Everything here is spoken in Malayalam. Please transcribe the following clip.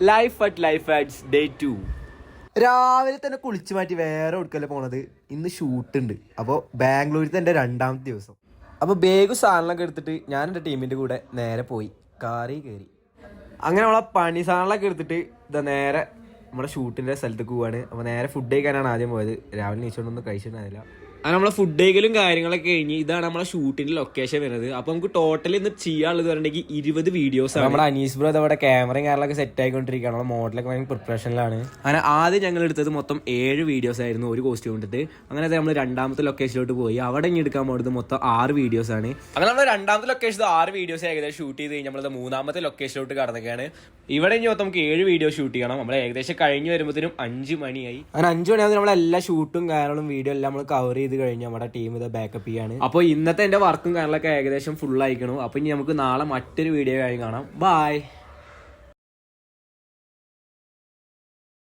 Life at life arts day 2. രാവിലെ തന്നെ കുളിച്ചു മാറ്റി വേറെ എവിടേക്കല്ലേ പോണത്. ഇന്ന് ഷൂട്ട് ഉണ്ട്. അപ്പോൾ ബാംഗ്ലൂരിൽ എൻ്റെ 2ാമത്തെ ദിവസം. അപ്പോൾ ബാഗും സാധനങ്ങളൊക്കെ എടുത്തിട്ട് ഞാൻ എൻ്റെ ടീമിൻ്റെ കൂടെ നേരെ പോയി കാറിൽ കയറി. അങ്ങനെ നമ്മളെ പണി സാധനങ്ങളൊക്കെ എടുത്തിട്ട് ഇതാ നേരെ നമ്മുടെ ഷൂട്ടിൻ്റെ സ്ഥലത്തേക്ക് പോവാണ്. അപ്പോൾ നേരെ ഫുഡ് കഴിക്കാനാണ് ആദ്യം പോയത്. രാവിലെ നീച്ചോണ്ടൊന്നും കഴിച്ചിട്ടുണ്ടായില്ല. അങ്ങനെ നമ്മളെ ഫുഡ് കഴിക്കലും കാര്യങ്ങളൊക്കെ കഴിഞ്ഞ് ഇതാണ് നമ്മളെ ഷൂട്ടിന്റെ ലൊക്കേഷൻ വരുന്നത്. അപ്പൊ നമുക്ക് ടോട്ടൽ ഇന്ന് ചെയ്യാനുള്ളത് പറഞ്ഞിട്ടുണ്ടെങ്കിൽ 20 വീഡിയോസ് ആണ്. നമ്മുടെ അനീസ് ബ്രോ അവിടെ ക്യാമറയും കാര്യങ്ങളൊക്കെ സെറ്റ് ആയിക്കൊണ്ടിരിക്കുകയാണ്. നമ്മുടെ മോഡലൊക്കെ ഭയങ്കര പ്രിപ്പറേഷനിലാണ്. അങ്ങനെ ആദ്യം ഞങ്ങൾ എടുത്തത് മൊത്തം 7 വീഡിയോസ് ആയിരുന്നു ഒരു കോസ്റ്റ്യൂം എടുത്തിട്ട്. അങ്ങനെ നമ്മൾ 2ാമത്തെ ലൊക്കേഷനിലോട്ട് പോയി. അവിടെ ഇനി എടുക്കാൻ പോകുന്നത് മൊത്തം 6 വീഡിയോസ് ആണ്. അങ്ങനെ നമ്മൾ 2ാമത്തെ ലൊക്കേഷൻ 6 വീഡിയോസ് ഏകദേശം ഷൂട്ട് ചെയ്ത് കഴിഞ്ഞാൽ നമ്മൾ 3ാമത്തെ ലൊക്കേഷനിലോട്ട് കടന്നൊക്കെയാണ്. ഇവിടെ ഇനി മൊത്തം നമുക്ക് 7 വീഡിയോ ഷൂട്ട് ചെയ്യണം. നമ്മൾ ഏകദേശം കഴിഞ്ഞ് വരുമ്പോഴത്തേനും 5 മണിയായി. അങ്ങനെ 5 മണിയാകുമ്പോൾ നമ്മളെല്ലാ ഷൂട്ടും കാര്യങ്ങളും വീഡിയോ എല്ലാം നമ്മൾ കവർ ചെയ്ത് കഴിഞ്ഞ് നമ്മുടെ ടീം ഇത് ബാക്കപ്പ് ചെയ്യാണ്. അപ്പോൾ ഇന്നത്തെ എന്റെ വർക്കും കാര്യങ്ങളൊക്കെ ഏകദേശം ഫുൾ ആയിക്കണം. അപ്പൊ ഇനി നമുക്ക് നാളെ മറ്റൊരു വീഡിയോ കാര്യം കാണാം. ബൈ.